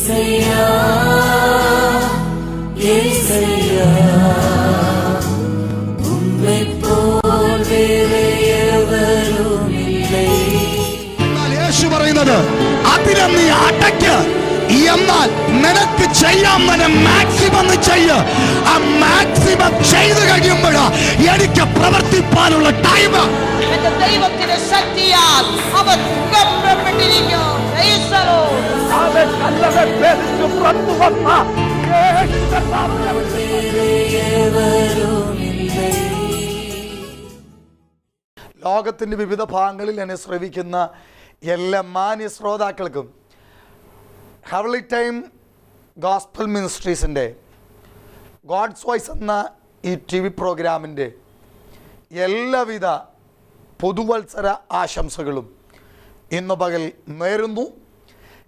യേശു പറയുന്നത് അതിനെ നീ അടയ്ക്ക്, എന്നാൽ നിനക്ക് ചെയ്യാമെന്ന് മാക്സിമം ചെയ്യ്. ആ മാക്സിമം ചെയ്ത് കഴിയുമ്പോൾ എനിക്ക് പ്രവർത്തിപ്പാനുള്ള ടൈം. ദൈവത്തിന്റെ ശക്തിയാൽ അവർ പുറപ്പെട്ടിരിക്കും. ലോകത്തിന്റെ വിവിധ ഭാഗങ്ങളിൽ എന്നെ ശ്രവിക്കുന്ന എല്ലാ മാന്യ ശ്രോതാക്കൾക്കും ഹെവൻലി ടൈം ഗോസ്പൽ മിനിസ്ട്രീസിൻ്റെ ഗോഡ്സ് വോയ്സ് എന്ന ഈ TV പ്രോഗ്രാമിൻ്റെ എല്ലാവിധ പുതുവത്സര ആശംസകളും ഇന്ന് പകൽ നേരുന്നു.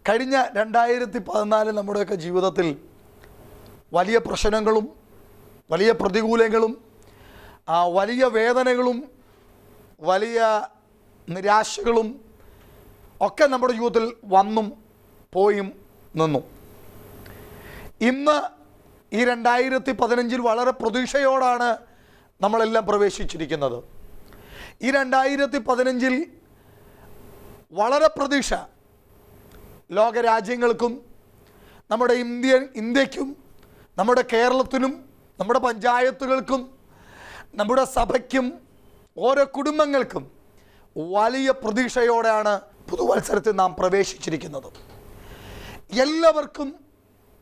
കഴിഞ്ഞ 2014 നമ്മുടെയൊക്കെ ജീവിതത്തിൽ വലിയ പ്രശ്നങ്ങളും വലിയ പ്രതികൂലങ്ങളും വലിയ വേദനകളും വലിയ നിരാശകളും ഒക്കെ നമ്മുടെ ജീവിതത്തിൽ വന്നും പോയും നിന്നു. ഇന്ന് ഈ 2015 വളരെ പ്രതീക്ഷയോടാണ് നമ്മളെല്ലാം പ്രവേശിച്ചിരിക്കുന്നത്. ഈ 2015 വളരെ പ്രതീക്ഷ ലോകരാജ്യങ്ങൾക്കും നമ്മുടെ ഇന്ത്യക്കും നമ്മുടെ കേരളത്തിനും നമ്മുടെ പഞ്ചായത്തുകൾക്കും നമ്മുടെ സഭയ്ക്കും ഓരോ കുടുംബങ്ങൾക്കും വലിയ പ്രതീക്ഷയോടെയാണ് പുതുവത്സരത്തിൽ നാം പ്രവേശിച്ചിരിക്കുന്നത്. എല്ലാവർക്കും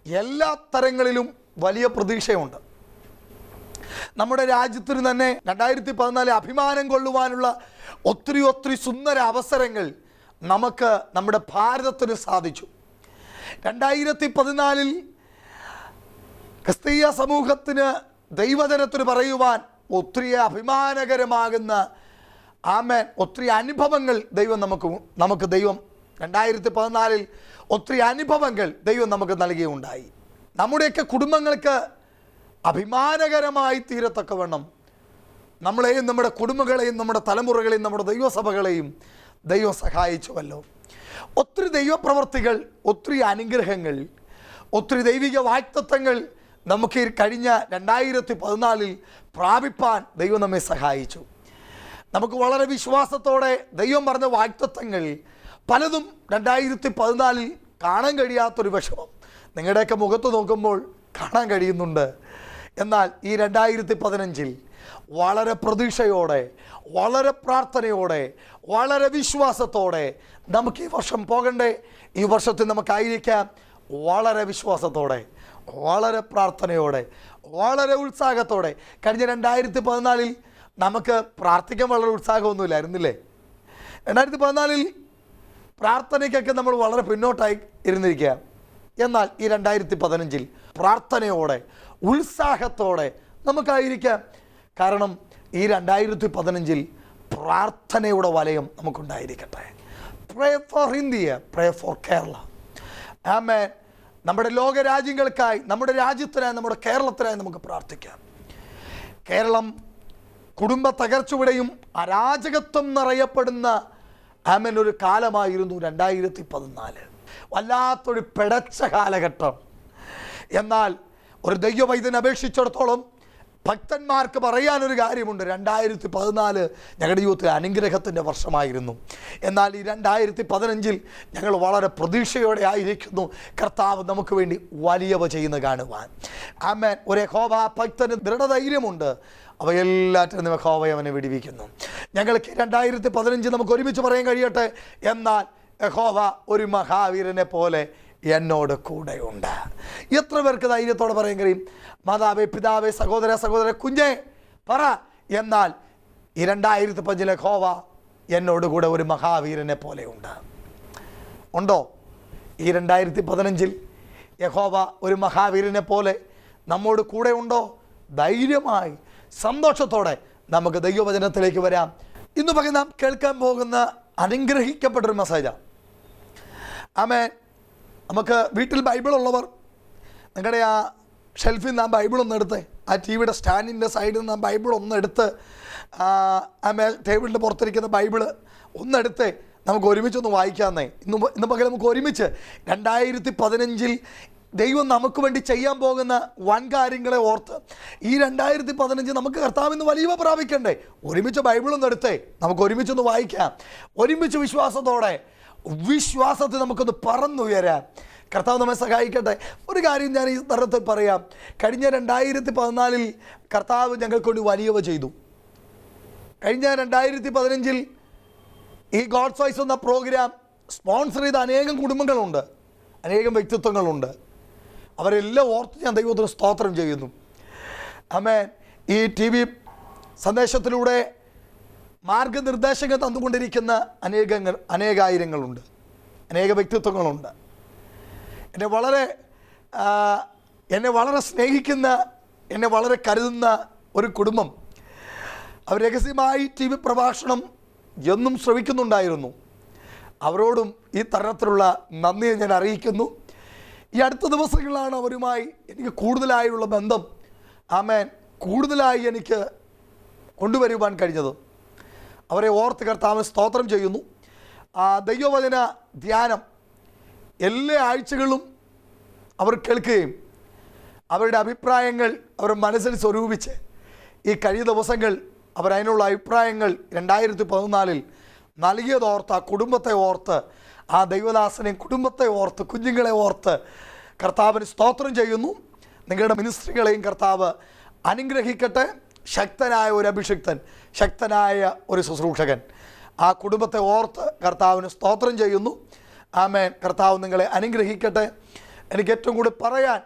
എല്ലാ തരങ്ങളിലും വലിയ പ്രതീക്ഷയുണ്ട്. നമ്മുടെ രാജ്യത്തിന് തന്നെ 2014 അഭിമാനം കൊള്ളുവാനുള്ള ഒത്തിരി സുന്ദര അവസരങ്ങൾ നമുക്ക് നമ്മുടെ ഭാരതത്തിന് സാധിച്ചു. 2014 ക്രിസ്തീയ സമൂഹത്തിന് ദൈവജനത്തിന് പറയുവാൻ ഒത്തിരി അഭിമാനകരമാകുന്ന ഒത്തിരി അനുഭവങ്ങൾ ദൈവം നമുക്ക് ദൈവം 2014 ഒത്തിരി അനുഭവങ്ങൾ ദൈവം നമുക്ക് നൽകിയുണ്ടായി. നമ്മുടെയൊക്കെ കുടുംബങ്ങൾക്ക് അഭിമാനകരമായി തീരത്തക്കവണ്ണം നമ്മളെയും നമ്മുടെ കുടുംബങ്ങളെയും നമ്മുടെ തലമുറകളെയും നമ്മുടെ ദൈവസഭകളെയും ദൈവം സഹായിച്ചുവല്ലോ. ഒത്തിരി ദൈവപ്രവർത്തികൾ, ഒത്തിരി അനുഗ്രഹങ്ങൾ, ഒത്തിരി ദൈവിക വാഗ്ദത്തങ്ങൾ നമുക്ക് കഴിഞ്ഞ 2014 പ്രാപിപ്പാൻ ദൈവം നമ്മെ സഹായിച്ചു. നമുക്ക് വളരെ വിശ്വാസത്തോടെ ദൈവം പറഞ്ഞ വാഗ്ദത്തങ്ങൾ പലതും 2014 കാണാൻ കഴിയാത്തൊരു വിഷമം നിങ്ങളുടെയൊക്കെ മുഖത്ത് നോക്കുമ്പോൾ കാണാൻ കഴിയുന്നുണ്ട്. എന്നാൽ ഈ 2015 വളരെ പ്രതീക്ഷയോടെ, വളരെ പ്രാർത്ഥനയോടെ, വളരെ വിശ്വാസത്തോടെ നമുക്ക് ഈ വർഷം പോകണ്ടേ. ഈ വർഷത്തിൽ നമുക്കായിരിക്കാം വളരെ വിശ്വാസത്തോടെ, വളരെ പ്രാർത്ഥനയോടെ, വളരെ ഉത്സാഹത്തോടെ. കഴിഞ്ഞ 2014 നമുക്ക് പ്രാർത്ഥിക്കാൻ വളരെ ഉത്സാഹമൊന്നുമില്ലായിരുന്നില്ലേ? 2014 പ്രാർത്ഥനയ്ക്കൊക്കെ നമ്മൾ വളരെ പിന്നോട്ടായി ഇരുന്നിരിക്കുക. എന്നാൽ ഈ 2015 പ്രാർത്ഥനയോടെ ഉത്സാഹത്തോടെ നമുക്കായിരിക്കാം. കാരണം ഈ 2015 പ്രാർത്ഥനയുടെ വലയം നമുക്കുണ്ടായിരിക്കട്ടെ. Pray for India, pray for Kerala. ആമേൻ. നമ്മുടെ ലോകരാജ്യങ്ങൾക്കായി, നമ്മുടെ രാജ്യത്തിനായി, നമ്മുടെ കേരളത്തിനായി നമുക്ക് പ്രാർത്ഥിക്കാം. കേരളം കുടുംബ തകർച്ചയുടെയും അരാജകത്വം നിറയപ്പെടുന്ന ഒരു കാലമായിരുന്നു 2014. വല്ലാത്തൊരു പിടച്ച കാലഘട്ടം. എന്നാൽ ഒരു ദൈവവൈദ്യനെ അപേക്ഷിച്ചിടത്തോളം ഭക്തന്മാർക്ക് പറയാനൊരു കാര്യമുണ്ട്. 2014 ഞങ്ങളുടെ ജീവിതത്തിൽ അനുഗ്രഹത്തിൻ്റെ വർഷമായിരുന്നു. എന്നാൽ ഈ 2015 ഞങ്ങൾ വളരെ പ്രതീക്ഷയോടെ ആയിരിക്കുന്നു. കർത്താവ് നമുക്ക് വേണ്ടി വലിയവ ചെയ്യുന്ന കാണുവാൻ. ആമേൻ. ഒരു യഹോവ ഭക്തന് ദൃഢധൈര്യമുണ്ട്, അവയെല്ലാറ്റിനും യഹോവ അവനെ വിടുവിക്കുന്നു. ഞങ്ങൾക്ക് 2015 നമുക്ക് ഒരുമിച്ച് പറയാൻ കഴിയട്ടെ. എന്നാൽ യഹോവ ഒരു മഹാവീരനെ പോലെ എന്നോട് കൂടെയുണ്ട്. എത്ര പേർക്ക് ധൈര്യത്തോടെ പറയാൻ കഴിയും? മാതാവേ, പിതാവേ, സഹോദര കുഞ്ഞേ പറ. എന്നാൽ ഈ 2015 യഹോവ എന്നോട് കൂടെ ഒരു മഹാവീരനെ പോലെ ഉണ്ടോ? ഈ 2015 യഹോവ ഒരു മഹാവീരനെ പോലെ നമ്മോട് കൂടെ ഉണ്ടോ? ധൈര്യമായി സന്തോഷത്തോടെ നമുക്ക് ദൈവവചനത്തിലേക്ക് വരാം. ഇന്ന് പകൽ നാം കേൾക്കാൻ പോകുന്ന അനുഗ്രഹിക്കപ്പെട്ടൊരു മെസ്സേജാണ്. ആമേൻ. നമുക്ക് വീട്ടിൽ ബൈബിളുള്ളവർ നിങ്ങളുടെ ആ ഷെൽഫിൽ നിന്ന് ആ ബൈബിളൊന്ന് എടുത്ത്, ആ TV-യുടെ സ്റ്റാൻഡിൻ്റെ സൈഡിൽ നിന്ന് ആ ബൈബിളൊന്ന് എടുത്ത്, ടേബിളിൻ്റെ പുറത്തിരിക്കുന്ന ബൈബിള് ഒന്നെടുത്ത് നമുക്ക് ഒരുമിച്ചൊന്ന് വായിക്കാമെന്നേ. ഇന്ന് പകരം നമുക്ക് ഒരുമിച്ച് 2015 ദൈവം നമുക്ക് വേണ്ടി ചെയ്യാൻ പോകുന്ന വൻ കാര്യങ്ങളെ ഓർത്ത് ഈ 2015 നമുക്ക് കർത്താവിന്ന് വലിയ പ്രാപിക്കണ്ടേ. ഒരുമിച്ച് ബൈബിളൊന്നും എടുത്തേ നമുക്ക് ഒരുമിച്ചൊന്ന് വായിക്കാം. ഒരുമിച്ച് വിശ്വാസത്തിൽ നമുക്കൊന്ന് പറന്നുയരാം. കർത്താവ് നമ്മെ സഹായിക്കട്ടെ. ഒരു കാര്യം ഞാൻ ഈ തരത്തിൽ പറയാം. കഴിഞ്ഞ 2014 കർത്താവ് ഞങ്ങൾക്ക് വേണ്ടി വലിയവ ചെയ്തു. കഴിഞ്ഞ 2015 ഈ ഗോഡ്സ് വോയ്സ് എന്ന പ്രോഗ്രാം സ്പോൺസർ ചെയ്ത അനേകം കുടുംബങ്ങളുണ്ട്, അനേകം വ്യക്തിത്വങ്ങളുണ്ട്. അവരെല്ലാം ഓർത്ത് ഞാൻ ദൈവത്തിന് സ്തോത്രം ചെയ്യുന്നു. ആമേൻ. ഈ TV സന്ദേശത്തിലൂടെ മാർഗനിർദ്ദേശങ്ങൾ തന്നുകൊണ്ടിരിക്കുന്ന അനേകായിരങ്ങളുണ്ട്, അനേക വ്യക്തിത്വങ്ങളുണ്ട്. എന്നെ വളരെ സ്നേഹിക്കുന്ന, എന്നെ വളരെ കരുതുന്ന ഒരു കുടുംബം. അവർ രഹസ്യമായി TV പ്രഭാഷണം എന്നും ശ്രവിക്കുന്നുണ്ടായിരുന്നു. അവരോടും ഈ തരത്തിലുള്ള നന്ദിയെ ഞാൻ അറിയിക്കുന്നു. ഈ അടുത്ത ദിവസങ്ങളിലാണ് അവരുമായി എനിക്ക് കൂടുതലായുള്ള ബന്ധം ആമേൻ കൂടുതലായി എനിക്ക് കൊണ്ടുവരുവാൻ കഴിഞ്ഞത്. അവരെ ഓർത്ത് കർത്താവിന് സ്തോത്രം ചെയ്യുന്നു. ദൈവവചന ധ്യാനം എല്ലാ ആഴ്ചകളും അവർ കേൾക്കുകയും അവരുടെ അഭിപ്രായങ്ങൾ അവർ മനസ്സിൽ സ്വരൂപിച്ച് ഈ കഴിഞ്ഞ ദിവസങ്ങൾ അവർ അതിനുള്ള അഭിപ്രായങ്ങൾ 2014 നൽകിയതോർത്ത്, ആ കുടുംബത്തെ ഓർത്ത്, ആ ദൈവദാസനെയും കുടുംബത്തെ ഓർത്ത്, കുഞ്ഞുങ്ങളെ ഓർത്ത് കർത്താവിന് സ്തോത്രം ചെയ്യുന്നു. നിങ്ങളുടെ മിനിസ്ട്രികളെയും കർത്താവ് അനുഗ്രഹിക്കട്ടെ. ശക്തനായ ഒരു അഭിഷിക്തൻ, ശക്തനായ ഒരു ശുശ്രൂഷകൻ, ആ കുടുംബത്തെ ഓർത്ത് കർത്താവിന് സ്തോത്രം ചെയ്യുന്നു. ആമേൻ. കർത്താവ് നിങ്ങളെ അനുഗ്രഹിക്കട്ടെ. എനിക്ക് ഏറ്റവും കൂടി പറയാൻ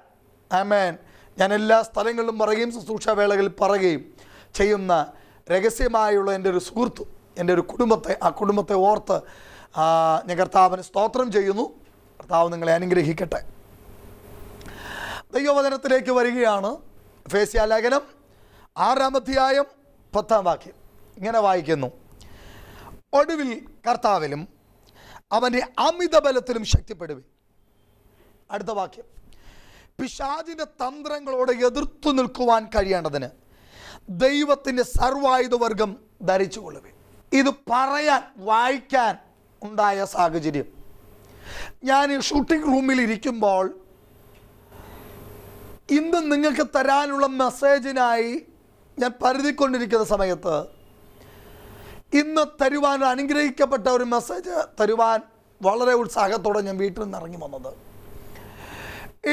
ആമേൻ ഞാൻ എല്ലാ സ്ഥലങ്ങളിലും പറയുകയും ശുശ്രൂഷ വേളകളിൽ പറയുകയും ചെയ്യുന്ന രഹസ്യമായുള്ള എൻ്റെ ഒരു സുഹൃത്തു, എൻ്റെ ഒരു കുടുംബത്തെ, ആ കുടുംബത്തെ ഓർത്ത് ഞാൻ കർത്താവിന് സ്തോത്രം ചെയ്യുന്നു. കർത്താവ് നിങ്ങളെ അനുഗ്രഹിക്കട്ടെ. ദൈവവചനത്തിലേക്ക് വരികയാണ്. എഫേസ്യ ലേഖനം 6-ാം അധ്യായം 10-ാം വാക്യം ഇങ്ങനെ വായിക്കുന്നു: ഒടുവിൽ കർത്താവിലും അവൻ്റെ അമിത ബലത്തിലും ശക്തിപ്പെടുവി. അടുത്ത വാക്യം: പിശാചിൻ്റെ തന്ത്രങ്ങളോട് എതിർത്തു നിൽക്കുവാൻ കഴിയേണ്ടതിന് ദൈവത്തിൻ്റെ സർവായുധവർഗം ധരിച്ചുകൊള്ളുവി. ഇത് പറയാൻ, വായിക്കാൻ ഉണ്ടായ സാഹചര്യം, ഞാൻ ഷൂട്ടിംഗ് റൂമിൽ ഇരിക്കുമ്പോൾ ഇന്ന് നിങ്ങൾക്ക് തരാനുള്ള മെസ്സേജിനായി ഞാൻ പരുതിക്കൊണ്ടിരിക്കുന്ന സമയത്ത് ഇന്ന് തരുവാൻ അനുഗ്രഹിക്കപ്പെട്ട ഒരു മെസ്സേജ് തരുവാൻ വളരെ ഉത്സാഹത്തോടെ ഞാൻ വീട്ടിൽ നിന്ന് ഇറങ്ങി വന്നത്.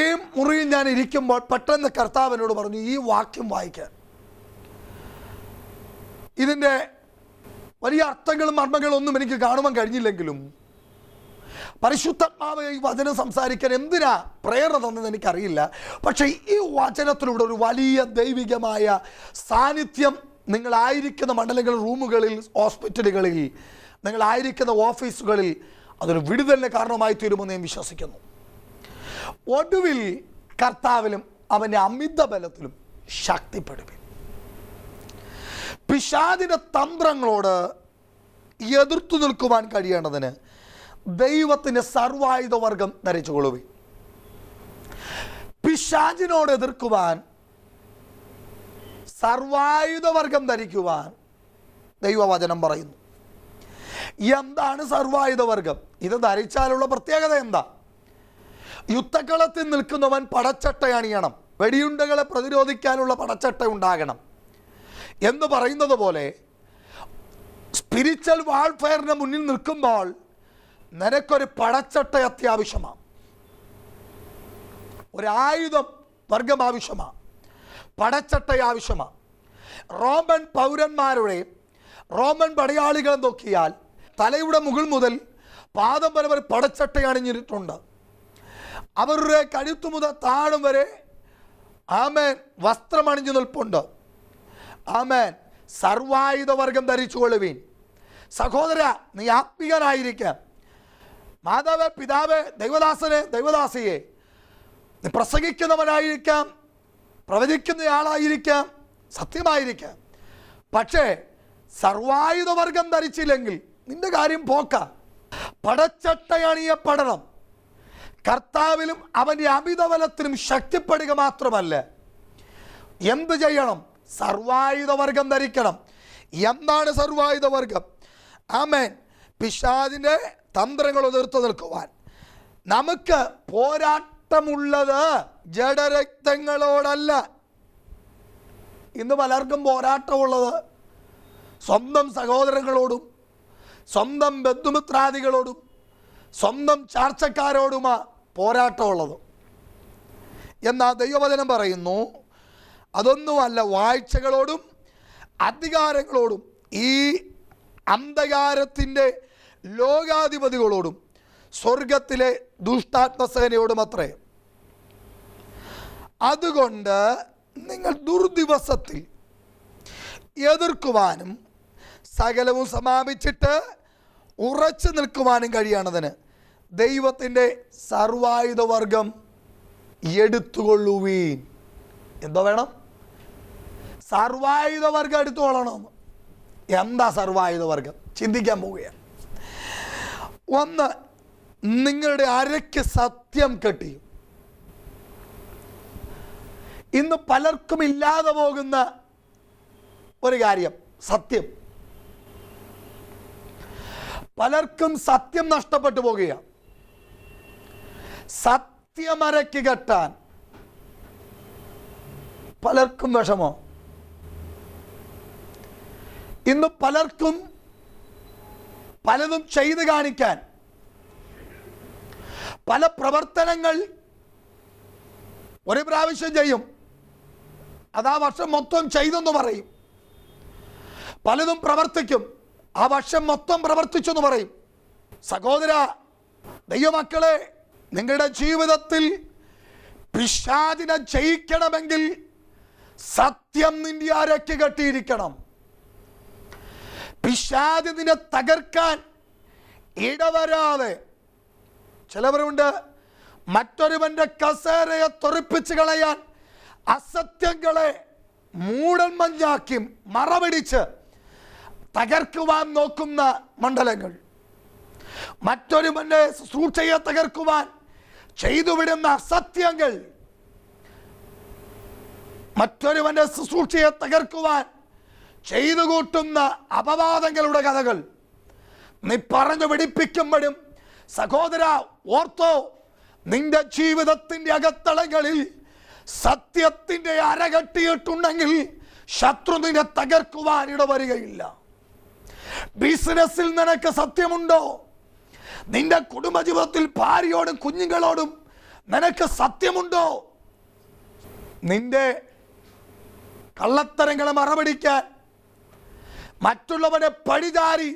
ഈ മുറിയിൽ ഞാൻ ഇരിക്കുമ്പോൾ പെട്ടെന്ന് കർത്താവിനോട് പറഞ്ഞു ഈ വാക്യം വായിക്കാൻ. ഇതിൻ്റെ വലിയ അർത്ഥങ്ങളും മർമ്മങ്ങളും ഒന്നും എനിക്ക് കാണുവാൻ കഴിഞ്ഞില്ലെങ്കിലും പരിശുദ്ധാത്മാവ് ഈ വചനം സംസാരിക്കാൻ എന്തിനാ പ്രേരണ തന്നെന്ന് എനിക്കറിയില്ല. പക്ഷേ ഈ വചനത്തിലൂടെ ഒരു വലിയ ദൈവികമായ സാന്നിധ്യം നിങ്ങളായിരിക്കുന്ന മണ്ഡലങ്ങളിൽ, റൂമുകളിൽ, ഹോസ്പിറ്റലുകളിൽ, നിങ്ങളായിരിക്കുന്ന ഓഫീസുകളിൽ അതൊരു വിടുതലിന് കാരണമായി തീരുമെന്ന് ഞാൻ വിശ്വസിക്കുന്നു. ഒടുവിൽ കർത്താവിലും അവൻ്റെ അമിത ബലത്തിലും ശക്തിപ്പെടുവി. പിശാചിൻ്റെ തന്ത്രങ്ങളോട് എതിർത്തു നിൽക്കുവാൻ കഴിയേണ്ടതിന് ദൈവത്തിൻ്റെ സർവായുധവർഗം ധരിച്ചുകൊള്ളുവി. പിശാചിനോട് എതിർക്കുവാൻ, സർവായുധവർഗം ധരിക്കുവാൻ ദൈവവചനം പറയുന്നു. എന്താണ് സർവായുധവർഗം? ഇത് ധരിച്ചാലുള്ള പ്രത്യേകത എന്താ? യുദ്ധക്കളത്തിൽ നിൽക്കുന്നവൻ പടച്ചട്ട അണിയണം, വെടിയുണ്ടകളെ പ്രതിരോധിക്കാനുള്ള പടച്ചട്ട ഉണ്ടാകണം എന്ന് പറയുന്നത് പോലെ സ്പിരിച്വൽ വാൾഫെയറിന് മുന്നിൽ നിൽക്കുമ്പോൾ നിനക്കൊരു പടച്ചട്ട അത്യാവശ്യമാണ്, ഒരു ആയുധം വർഗം ആവശ്യമാണ്, പടച്ചട്ട ആവശ്യമാണ്. റോമൻ പൗരന്മാരുടെ, റോമൻ പടയാളികളെ നോക്കിയാൽ തലയുടെ മുകൾ മുതൽ പാദം വരെ ഒരു പടച്ചട്ട അണിഞ്ഞിട്ടുണ്ട്. അവരുടെ കഴുത്തു മുതൽ താഴം വരെ ആമേൻ വസ്ത്രം അണിഞ്ഞു നിൽപ്പുണ്ട്. ആമേൻ. സർവായുധവർഗം ധരിച്ചുകൊള്ളുവീൻ. സഹോദര, നീ ആത്മീയനായിരിക്കാം. മാതാവേ, പിതാവേ, ദൈവദാസനെ, ദൈവദാസിയെ, നീ പ്രസംഗിക്കുന്നവനായിരിക്കാം, പ്രവചിക്കുന്നയാളായിരിക്കാം, സത്യമായിരിക്കാം. പക്ഷേ സർവായുധവർഗം ധരിച്ചില്ലെങ്കിൽ നിന്റെ കാര്യം പോക്ക. പടച്ചട്ടയണിയപ്പെടണം. കർത്താവിലും അവൻ്റെ അമിതബലത്തിലും ശക്തിപ്പെടുക മാത്രമല്ല, എന്ത് ചെയ്യണം? സർവായുധവർഗം ധരിക്കണം. എന്താണ് സർവായുധവർഗം? ആമേൻ. പിശാചിൻ്റെ തന്ത്രങ്ങൾ എതിർത്ത് നിൽക്കുവാൻ. നമുക്ക് പോരാട്ടമുള്ളത് ജഡരക്തങ്ങളോടല്ല. ഇന്ന് പലർക്കും പോരാട്ടമുള്ളത് സ്വന്തം സഹോദരങ്ങളോടും സ്വന്തം ബന്ധുമിത്രാദികളോടും സ്വന്തം ചാർച്ചക്കാരോടുമാ പോരാട്ടമുള്ളത്. എന്നാൽ ദൈവവചനം പറയുന്നു അതൊന്നുമല്ല, വാഴ്ചകളോടും അധികാരങ്ങളോടും ഈ അന്ധകാരത്തിൻ്റെ ലോകാധിപതികളോടും സ്വർഗത്തിലെ ദുഷ്ടാത്മസേനയോടും അത്രേ. അതുകൊണ്ട് നിങ്ങൾ ദുർദിവസത്തിൽ എതിർക്കുവാനും സകലവും സമാപിച്ചിട്ട് ഉറച്ചു നിൽക്കുവാനും കഴിയണതിന് ദൈവത്തിൻ്റെ സർവായുധവർഗം എടുത്തുകൊള്ളുവീൻ. എന്തോ വേണം? സർവായുധവർഗം എടുത്തുകൊള്ളണം. എന്താ സർവായുധവർഗം? ചിന്തിക്കാൻ പോവുകയാണ്. ഒന്ന്, നിങ്ങളുടെ അരയ്ക്ക് സത്യം കെട്ടി. ഇന്ന് പലർക്കും ഇല്ലാതെ പോകുന്ന ഒരു കാര്യം സത്യം. പലർക്കും സത്യം നഷ്ടപ്പെട്ടു പോകുകയാണ്. സത്യമരയ്ക്ക് കെട്ടാൻ പലർക്കും വിഷമോ. ഇന്ന് പലർക്കും പലതും ചെയ്ത് കാണിക്കാൻ പല പ്രവർത്തനങ്ങൾ ഒരു പ്രാവശ്യം ചെയ്യും, അതാ വർഷം മൊത്തം ചെയ്തെന്ന് പറയും. പലതും പ്രവർത്തിക്കും, ആ വർഷം മൊത്തം പ്രവർത്തിച്ചെന്ന് പറയും. സഹോദര, ദൈവമക്കളെ, നിങ്ങളുടെ ജീവിതത്തിൽ പിശാചിനെ ജയിക്കണമെങ്കിൽ സത്യം നിന്റെ അരയ്ക്ക് കെട്ടിയിരിക്കണം. പിശാച് നിന്നെ തകർക്കാൻ ഇടവരാതെ. ചിലവരുണ്ട് മറ്റൊരുവന്റെ കസേരയെ തെറിപ്പിച്ച് കളയാൻ അസത്യങ്ങളെ മൂടൽമഞ്ഞാക്കി മറപിടിച്ച് തകർക്കുവാൻ നോക്കുന്ന മണ്ഡലങ്ങൾ. മറ്റൊരുവന്റെ ശുശ്രൂഷയെ തകർക്കുവാൻ ചെയ്തുവിടുന്ന അസത്യങ്ങൾ, മറ്റൊരുവന്റെ ശുശ്രൂഷയെ തകർക്കുവാൻ ചെയ്തു കൂട്ടുന്ന അപവാദങ്ങളുടെ കഥകൾ നീ പറഞ്ഞു പിടിപ്പിക്കുമ്പോഴും സഹോദര ഓർത്തോ, നിന്റെ ജീവിതത്തിൻ്റെ അകത്തളങ്ങളിൽ സത്യത്തിൻ്റെ അരകെട്ടിയിട്ടുണ്ടെങ്കിൽ ശത്രു നിന്നെ തകർക്കുവാൻ ഇടവരികയില്ല. ബിസിനസ്സിൽ നിനക്ക് സത്യമുണ്ടോ? നിന്റെ കുടുംബജീവിതത്തിൽ ഭാര്യയോടും കുഞ്ഞുങ്ങളോടും നിനക്ക് സത്യമുണ്ടോ? നിന്റെ കള്ളത്തരങ്ങളെ മറപിടിക്കാൻ മറ്റുള്ളവനെ പഴിചാരി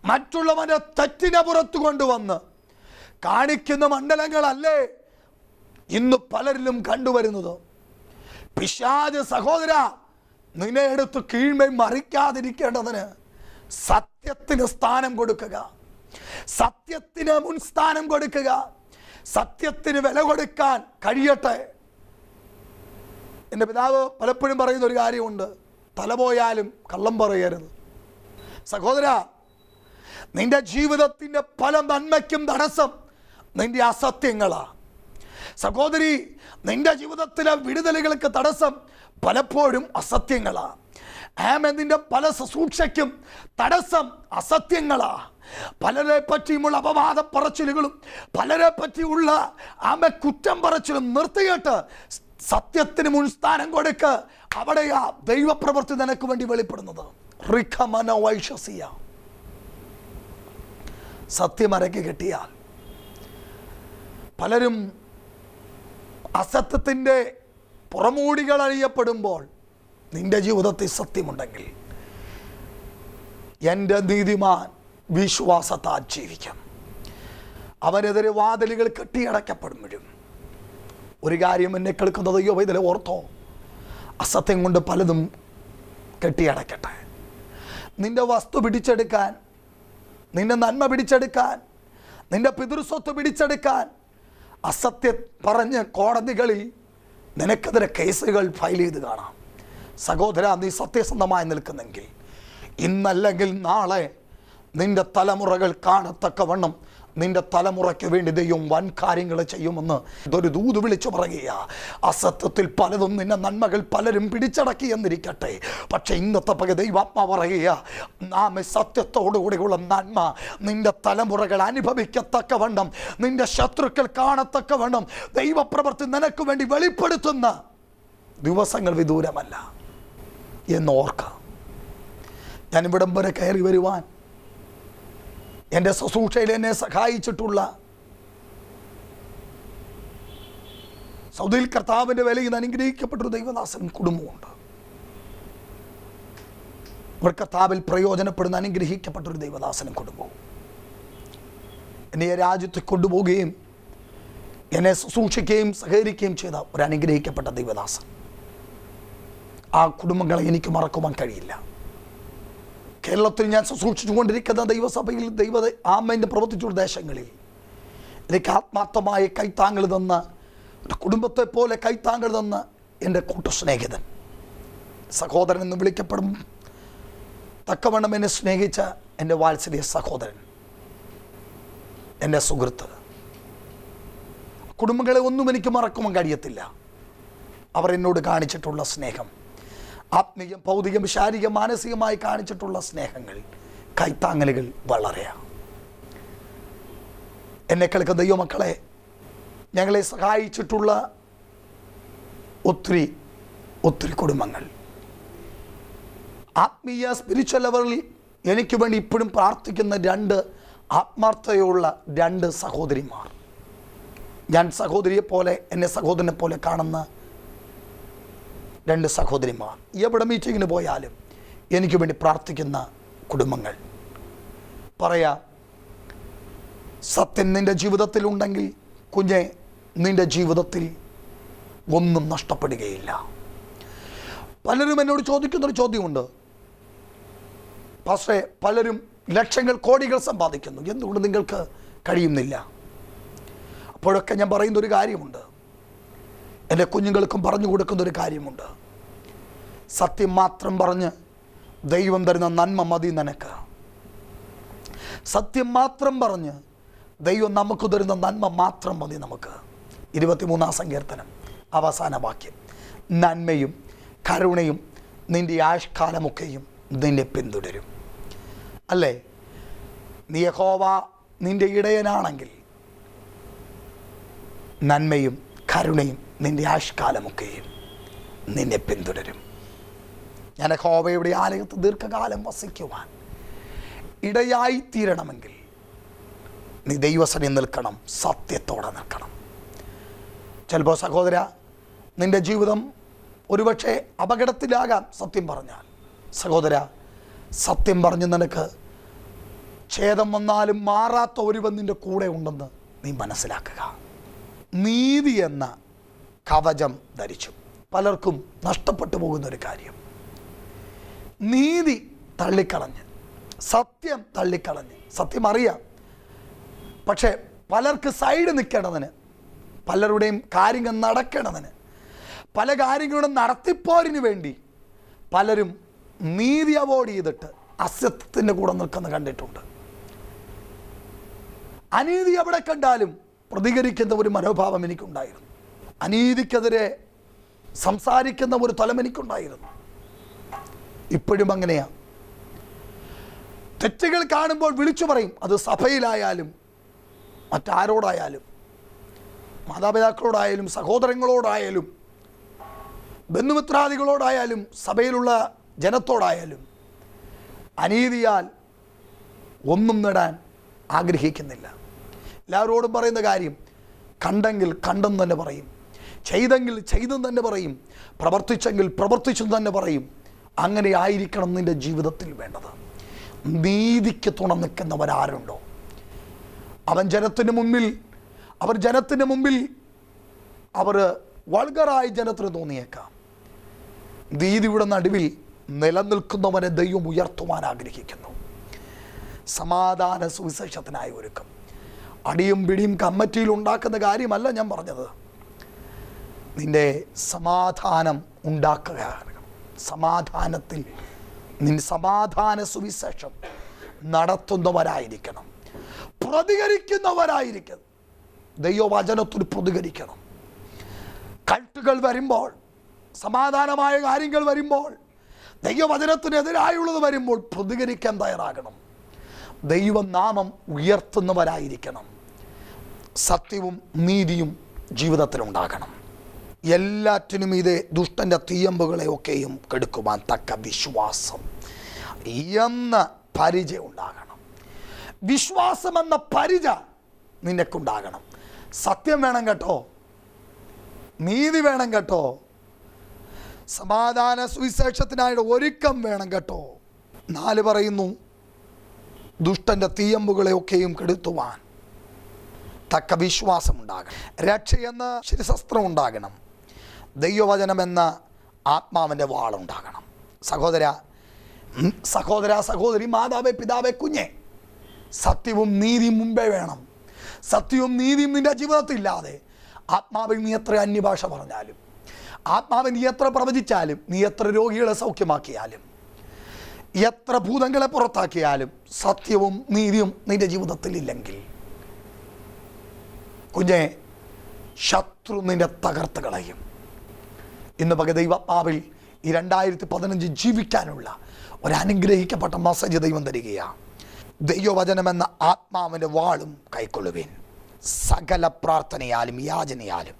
മറ്റുള്ളവനെ തെറ്റിനെ പുറത്തു കൊണ്ടുവന്ന് കാണിക്കുന്ന മണ്ഡലങ്ങളല്ലേ ഇന്ന് പലരിലും കണ്ടുവരുന്നത്. പിശാച് സഹോദര, നിന്നെ എടുത്ത് കീഴ്മേൽ മറിക്കാതിരിക്കേണ്ടതിന് സത്യത്തിന് സ്ഥാനം കൊടുക്കുക, സത്യത്തിന് മുൻസ്ഥാനം കൊടുക്കുക, സത്യത്തിന് വില കൊടുക്കാൻ കഴിയട്ടെ. എൻ്റെ പിതാവ് പലപ്പോഴും പറയുന്ന ഒരു കാര്യമുണ്ട്, തല പോയാലും കള്ളം പറയരുത്. സഹോദര, നിന്റെ ജീവിതത്തിൻ്റെ പല നന്മയ്ക്കും തടസ്സം നിന്റെ അസത്യങ്ങളാ. സഹോദരി, നിന്റെ ജീവിതത്തിലെ വിടുതലുകൾക്ക് തടസ്സം പലപ്പോഴും അസത്യങ്ങളാ. നിന്റെ പല ശുശ്രൂഷയ്ക്കും തടസ്സം അസത്യങ്ങളാ. പലരെ പറ്റിയുമുള്ള അപവാദ പറച്ചിലുകളും പലരെ പറ്റിയുള്ള കുറ്റം പറച്ചിലും നിർത്തിയിട്ട് സത്യത്തിന് മുൻസ്ഥാനം കൊടുക്ക. അവിടെയാ ദൈവപ്രവൃത്തി നിനക്ക് വേണ്ടി വെളിപ്പെടുന്നത്. സത്യമരയ്ക്ക് കെട്ടിയാൽ പലരും അസത്യത്തിൻ്റെ പുറമൂടികൾ അഴിയപ്പെടുമ്പോൾ നിന്റെ ജീവിതത്തിൽ സത്യമുണ്ടെങ്കിൽ എൻ്റെ നീതിമാൻ വിശ്വാസത്താൽ ജീവിക്കും. അവനെതിരെ വാതിലുകൾ കെട്ടിയടക്കപ്പെടുമ്പോഴും ഒരു കാര്യം എന്നെ കേൾക്കുന്നത്, അയ്യോ ഇതിലെ ഓർത്തോ, അസത്യം കൊണ്ട് പലതും കെട്ടിയടക്കട്ടെ. നിന്റെ വസ്തു പിടിച്ചെടുക്കാൻ, നിന്റെ നന്മ പിടിച്ചെടുക്കാൻ, നിന്റെ പിതൃസ്വത്ത് പിടിച്ചെടുക്കാൻ അസത്യം പറഞ്ഞ് കോടതികളിൽ നിനക്കെതിരെ കേസുകൾ ഫയൽ ചെയ്ത് കാണാം. സഹോദര, നീ സത്യസന്ധമായി നിൽക്കുന്നെങ്കിൽ ഇന്നല്ലെങ്കിൽ നാളെ നിന്റെ തലമുറകൾ കാണത്തക്കവണ്ണം നിന്റെ തലമുറയ്ക്ക് വേണ്ടി ദൈവം വൻ കാര്യങ്ങൾ ചെയ്യുമെന്ന് ഇതൊരു ദൂത് വിളിച്ചു പറയുക. അസത്യത്തിൽ പലതും നിന്റെ നന്മകൾ പലരും പിടിച്ചടക്കി എന്നിരിക്കട്ടെ, പക്ഷെ ഇന്നത്തെ പക ദൈവാത്മാ പറയുക, നാം സത്യത്തോടുകൂടിയുള്ള നന്മ നിന്റെ തലമുറകൾ അനുഭവിക്കത്തക്കവണ്ണം, നിന്റെ ശത്രുക്കൾ കാണത്തക്കവണ്ണം ദൈവപ്രവൃത്തി നിനക്ക് വേണ്ടി വെളിപ്പെടുത്തുന്ന ദിവസങ്ങൾ വിദൂരമല്ല എന്നോർക്കാം. ഞാൻ ഇവിടം വരെ കയറി വരുവാൻ എൻ്റെ ശുശ്രൂഷയിൽ എന്നെ സഹായിച്ചിട്ടുള്ള സൗദിയിൽ കർത്താവിൻ്റെ വിലയിൽ അനുഗ്രഹിക്കപ്പെട്ടൊരു ദൈവദാസനും കുടുംബമുണ്ട്. അവർ കർത്താവിൽ പ്രയോജനപ്പെടുന്ന അനുഗ്രഹിക്കപ്പെട്ടൊരു ദൈവദാസനും കുടുംബവും എന്നെ രാജ്യത്ത് കൊണ്ടുപോവുകയും എന്നെ ശുശ്രൂഷിക്കുകയും സഹകരിക്കുകയും ചെയ്ത ഒരു അനുഗ്രഹിക്കപ്പെട്ട ദൈവദാസൻ. ആ കുടുംബങ്ങളെ എനിക്ക് മറക്കുവാൻ കഴിയില്ല. കേരളത്തിൽ ഞാൻ ശുശ്രൂഷിച്ചുകൊണ്ടിരിക്കുന്ന ദൈവസഭയിൽ ആമേൻ്റെ പ്രവർത്തിച്ചുള്ള ദേശങ്ങളിൽ എനിക്ക് ആത്മാർത്ഥമായ കൈത്താങ്കൾ തന്ന, ഒരു കുടുംബത്തെ പോലെ കൈത്താങ്കൾ തന്ന എൻ്റെ കൂട്ടസ്നേഹിതൻ, സഹോദരൻ എന്ന് വിളിക്കപ്പെടും തക്കവണ്ണം എന്നെ സ്നേഹിച്ച എൻ്റെ വാത്സല്യ സഹോദരൻ, എൻ്റെ സുഹൃത്ത്. കുടുംബങ്ങളെ ഒന്നും എനിക്ക് മറക്കുവാൻ കഴിയത്തില്ല. അവർ എന്നോട് കാണിച്ചിട്ടുള്ള സ്നേഹം, ആത്മീയം, ഭൗതികം, ശാരീരികം, മാനസികമായി കാണിച്ചിട്ടുള്ള സ്നേഹങ്ങൾ, കൈത്താങ്ങലുകൾ വളരെയാണ്. എന്നെ കേൾക്കുന്ന ദൈവമക്കളെ, ഞങ്ങളെ സഹായിച്ചിട്ടുള്ള ഒത്തിരി ഒത്തിരി കുടുംബങ്ങൾ, ആത്മീയ സ്പിരിച്വൽ ലെവലിൽ എനിക്ക് വേണ്ടി ഇപ്പോഴും പ്രാർത്ഥിക്കുന്ന രണ്ട് ആത്മാർത്ഥതയുള്ള രണ്ട് സഹോദരിമാർ, ഞാൻ സഹോദരിയെ പോലെ എന്നെ സഹോദരനെ പോലെ കാണുന്ന രണ്ട് സഹോദരിമാർ, എവിടെ മീറ്റിങ്ങിന് പോയാലും എനിക്ക് വേണ്ടി പ്രാർത്ഥിക്കുന്ന കുടുംബങ്ങൾ. പറയാം, സത്യം നിൻ്റെ ജീവിതത്തിലുണ്ടെങ്കിൽ കുഞ്ഞെ, നിൻ്റെ ജീവിതത്തിൽ ഒന്നും നഷ്ടപ്പെടുകയില്ല. പലരും എന്നോട് ചോദിക്കുന്നൊരു ചോദ്യമുണ്ട്, പക്ഷേ പലരും ലക്ഷങ്ങൾ കോടികൾ സമ്പാദിക്കുന്നു, എന്തുകൊണ്ട് നിങ്ങൾക്ക് കഴിയുന്നില്ല? അപ്പോഴൊക്കെ ഞാൻ പറയുന്നൊരു കാര്യമുണ്ട്, എൻ്റെ കുഞ്ഞുങ്ങൾക്കും പറഞ്ഞു കൊടുക്കുന്നൊരു കാര്യമുണ്ട്. സത്യം മാത്രം പറഞ്ഞ് ദൈവം തരുന്ന നന്മ മതി നിനക്ക്. സത്യം മാത്രം പറഞ്ഞ് ദൈവം നമുക്ക് തരുന്ന നന്മ മാത്രം മതി നമുക്ക്. 23-ാം സങ്കീർത്തനം അവസാന വാക്യം, നന്മയും കരുണയും നിൻ്റെ ആയുഷ്കാലമൊക്കെയും നിന്നെ പിന്തുടരും. അല്ലേ? നീ യഹോവ നിൻ്റെ ഇടയനാണെങ്കിൽ നന്മയും കരുണയും നിൻ്റെ ആയുഷ്കാലമൊക്കെയും നിന്നെ പിന്തുടരും. ഞാൻ യഹോവയുടെ ആലയത്ത് ദീർഘകാലം വസിക്കുവാൻ ഇടയായിത്തീരണമെങ്കിൽ നീ ദൈവസന്നിധിയിൽ നിൽക്കണം, സത്യത്തോടെ നിൽക്കണം. ചിലപ്പോൾ സഹോദര, നിൻ്റെ ജീവിതം ഒരുപക്ഷെ അപകടത്തിലാകാം സത്യം പറഞ്ഞാൽ. സഹോദര, സത്യം പറഞ്ഞ് നിനക്ക് ഛേദം വന്നാലും മാറാത്ത ഒരുവൻ നിൻ്റെ കൂടെ ഉണ്ടെന്ന് നീ മനസ്സിലാക്കുക. നീതി എന്ന കവചം ധരിച്ചു പലർക്കും നഷ്ടപ്പെട്ടു പോകുന്നൊരു കാര്യം, നീതി തള്ളിക്കളഞ്ഞ്, സത്യം തള്ളിക്കളഞ്ഞ്. സത്യം അറിയാം, പക്ഷേ പലർക്ക് സൈഡ് നിൽക്കേണ്ടതിന്, പലരുടെയും കാര്യങ്ങൾ നടക്കേണ്ടതിന്, പല കാര്യങ്ങളും നടത്തിപ്പോരിന് വേണ്ടി പലരും നീതി അവോയ്ഡ് ചെയ്തിട്ട് അസത്യത്തിൻ്റെ കൂടെ നിൽക്കുന്ന കണ്ടിട്ടുണ്ട്. അനീതി എവിടെ കണ്ടാലും പ്രതികരിക്കുന്ന ഒരു മനോഭാവം എനിക്കുണ്ടായിരുന്നു. അനീതിക്കെതിരെ സംസാരിക്കുന്ന ഒരു തലം എനിക്കുണ്ടായിരുന്നു. ഇപ്പോഴും അങ്ങനെയാണ്. തെറ്റുകൾ കാണുമ്പോൾ വിളിച്ചു പറയും. അത് സഭയിലായാലും മറ്റാരോടായാലും, മാതാപിതാക്കളോടായാലും സഹോദരങ്ങളോടായാലും ബന്ധുമിത്രാദികളോടായാലും സഭയിലുള്ള ജനത്തോടായാലും അനീതിയാൽ ഒന്നും നേടാൻ ആഗ്രഹിക്കുന്നില്ല. എല്ലാവരോടും പറയുന്ന കാര്യം, കണ്ടെങ്കിൽ കണ്ടെന്ന് തന്നെ പറയും, ചെയ്തെങ്കിൽ ചെയ്തെന്ന് തന്നെ പറയും, പ്രവർത്തിച്ചെങ്കിൽ പ്രവർത്തിച്ചെന്ന് തന്നെ പറയും. അങ്ങനെ ആയിരിക്കണം നിൻ്റെ ജീവിതത്തിൽ വേണ്ടത്. നീതിക്ക് തുണ നിൽക്കുന്നവരാരുണ്ടോ അവർ ജനത്തിന് മുമ്പിൽ അവർ വൾഗറായി ജനത്തിന് തോന്നിയേക്കാം. നീതിയുടെ നടുവിൽ നിലനിൽക്കുന്നവനെ ദൈവം ഉയർത്തുവാൻ ആഗ്രഹിക്കുന്നു. സമാധാന സുവിശേഷത്തിനായി ഒരുക്കം. അടിയും പിടിയും കമ്മിറ്റിയിൽ ഉണ്ടാക്കുന്ന കാര്യമല്ല ഞാൻ പറഞ്ഞത്. നിന്റെ സമാധാനം ഉണ്ടാക്കുക, സമാധാനത്തിൽ സമാധാന സുവിശേഷം നടത്തുന്നവരായിരിക്കണം. പ്രതികരിക്കുന്നവരായിരിക്കും. ദൈവവചനത്തിന് പ്രതികരിക്കണം. കട്ടുകൾ വരുമ്പോൾ, സമാധാനമായ കാര്യങ്ങൾ വരുമ്പോൾ, ദൈവവചനത്തിനെതിരായുള്ളത് വരുമ്പോൾ പ്രതികരിക്കാൻ തയ്യാറാകണം. ദൈവനാമം ഉയർത്തുന്നവരായിരിക്കണം. സത്യവും നീതിയും ജീവിതത്തിലുണ്ടാകണം. എല്ലാറ്റിനും ഇതേ ദുഷ്ടൻ്റെ തീയമ്പുകളെ ഒക്കെയും കെടുക്കുവാൻ തക്ക വിശ്വാസം എന്ന പരിചയം ഉണ്ടാകണം. വിശ്വാസം എന്ന പരിച നിനക്കുണ്ടാകണം. സത്യം വേണം കേട്ടോ, നീതി വേണം കേട്ടോ, സമാധാന സുവിശേഷത്തിനായിട്ട് ഒരുക്കം വേണം കേട്ടോ. 4 പറയുന്നു, ദുഷ്ടൻ്റെ തീയമ്പുകളെ ഒക്കെയും കെടുത്തുവാൻ തക്ക വിശ്വാസം ഉണ്ടാകണം. രക്ഷയെന്ന ശിരസ്ത്രം ഉണ്ടാകണം. ദൈവവചനമെന്ന ആത്മാവിൻ്റെ വാളുണ്ടാകണം. സഹോദര സഹോദരി, മാതാവേ പിതാവേ കുഞ്ഞെ, സത്യവും നീതിയും മുമ്പേ വേണം. സത്യവും നീതിയും നിൻ്റെ ജീവിതത്തിൽ ഇല്ലാതെ ആത്മാവിൽ നീ എത്ര അന്യഭാഷ പറഞ്ഞാലും, ആത്മാവിൽ നീ എത്ര പ്രവചിച്ചാലും, നീ എത്ര രോഗികളെ സൗഖ്യമാക്കിയാലും, എത്ര ഭൂതങ്ങളെ പുറത്താക്കിയാലും, സത്യവും നീതിയും നിൻ്റെ ജീവിതത്തിൽ ഇല്ലെങ്കിൽ കുഞ്ഞെ, ശത്രു നിന്റെ തകർത്ത് കളയും. ഇന്ന് പക ദൈവാത്മാവിൽ ഈ 2015 ജീവിക്കാനുള്ള ഒരനുഗ്രഹിക്കപ്പെട്ട മെസ്സേജ് ദൈവം തരികയാണ്. ദൈവവചനമെന്ന ആത്മാവിൻ്റെ വാളും കൈക്കൊള്ളുവിൻ. സകല പ്രാർത്ഥനയാലും യാചനയാലും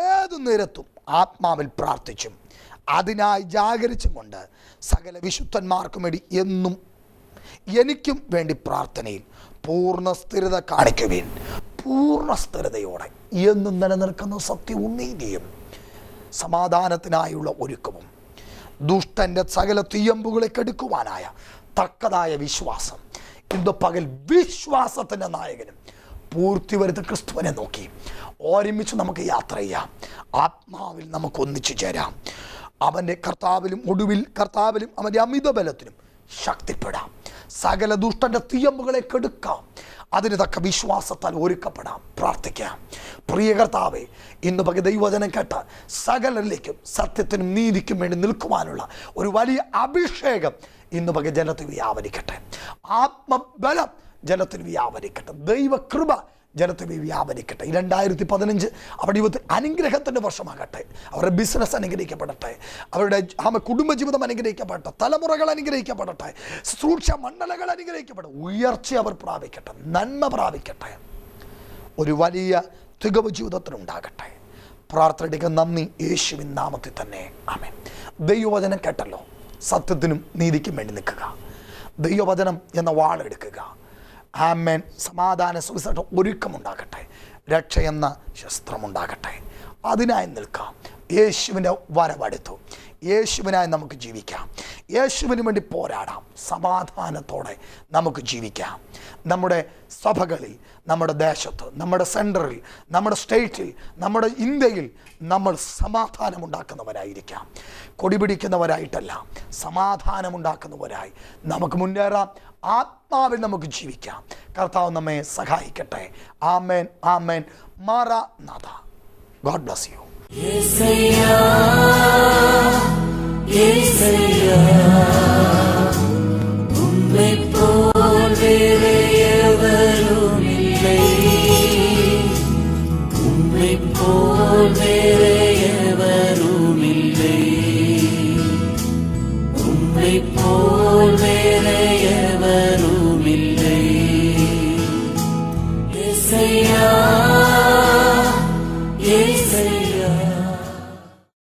ഏതു നേരത്തും ആത്മാവിൽ പ്രാർത്ഥിച്ചും അതിനായി ജാഗരിച്ചും കൊണ്ട് സകല വിശുദ്ധന്മാർക്കും വേണ്ടി എന്നും എനിക്കും വേണ്ടി പ്രാർത്ഥനയിൽ പൂർണ്ണ സ്ഥിരത കാണിക്കുവിൻ. പൂർണ്ണ സ്ഥിരതയോടെ എന്നും നിലനിൽക്കുന്ന സത്യവും നീതിയും സമാധാനത്തിനായുള്ള ഒരുക്കവും ദുഷ്ടൻ്റെ സകല തീയമ്പുകളെ കെടുക്കുവാനായ തക്കതായ വിശ്വാസം. ഇന്ന് പകൽ വിശ്വാസത്തിൻ്റെ നായകനും പൂർത്തി വരുത്ത ക്രിസ്തുവിനെ നോക്കി ഒരുമിച്ച് നമുക്ക് യാത്ര ചെയ്യാം. ആത്മാവിൽ നമുക്ക് ഒന്നിച്ചു ചേരാം. അവൻ്റെ കർത്താവിലും ഒടുവിൽ കർത്താവിലും അവൻ്റെ അമിത ബലത്തിനും ശക്തിപ്പെടാം. സകല ദുഷ്ടൻ്റെ തീയമ്പുകളെ കെടുക്കാം. അതിന് തക്ക വിശ്വാസത്താൽ ഒരുക്കപ്പെടാം. പ്രാർത്ഥിക്കാം. പ്രിയ കർത്താവേ, ഇന്ന് പക ദൈവവചനം കേട്ട സകലരിലേക്കും സത്യത്തിനും നീതിക്കും വേണ്ടി നിൽക്കുവാനുള്ള ഒരു വലിയ അഭിഷേകം ഇന്ന് പക ജനത്തിൽ വ്യാപരിക്കട്ടെ. ആത്മബലം ജനത്തിൽ വ്യാപരിക്കട്ടെ. ദൈവകൃപ ജനത്തിൽ വ്യാപരിക്കട്ടെ. 2015 അവരുടെ ജീവിതത്തിൽ അനുഗ്രഹത്തിൻ്റെ വർഷമാകട്ടെ. അവരുടെ ബിസിനസ് അനുഗ്രഹിക്കപ്പെടട്ടെ. അവരുടെ കുടുംബജീവിതം അനുഗ്രഹിക്കപ്പെടട്ടെ. തലമുറകൾ അനുഗ്രഹിക്കപ്പെടട്ടെ. ശുശ്രൂഷ മണ്ഡലങ്ങൾ അനുഗ്രഹിക്കപ്പെടട്ടെ. ഉയർച്ച അവർ പ്രാപിക്കട്ടെ. നന്മ പ്രാപിക്കട്ടെ. ഒരു വലിയ തികവ് ജീവിതത്തിനുണ്ടാകട്ടെ. പ്രാർത്ഥനയ്ക്ക് നന്ദി, യേശുവിൻ നാമത്തിൽ തന്നെ ആമേൻ. ദൈവവചനം കേട്ടല്ലോ. സത്യത്തിനും നീതിക്കും വേണ്ടി നിൽക്കുക. ദൈവവചനം എന്ന വാളെടുക്കുക. ആമേൻ. സമാധാന സുവിശേഷം ഒരുക്കമുണ്ടാകട്ടെ. രക്ഷ എന്ന ശസ്ത്രമുണ്ടാകട്ടെ. അതിനായി നിൽക്കാം. യേശുവിൻ്റെ വരവടുത്തു. യേശുവിനായി നമുക്ക് ജീവിക്കാം. യേശുവിന് വേണ്ടി പോരാടാം. സമാധാനത്തോടെ നമുക്ക് ജീവിക്കാം. നമ്മുടെ സഭകളിൽ, നമ്മുടെ ദേശത്ത്, നമ്മുടെ സെൻറ്ററിൽ, നമ്മുടെ സ്റ്റേറ്റിൽ, നമ്മുടെ ഇന്ത്യയിൽ നമ്മൾ സമാധാനമുണ്ടാക്കുന്നവരായിരിക്കാം. കൊടിപിടിക്കുന്നവരായിട്ടല്ല, സമാധാനമുണ്ടാക്കുന്നവരായി നമുക്ക് മുന്നേറാം. ആത്മാവിൽ നമുക്ക് ജീവിക്കാം. കർത്താവ് നമ്മെ സഹായിക്കട്ടെ. ആമേൻ, ആമേൻ. മാറാനാഥ. God bless you. Say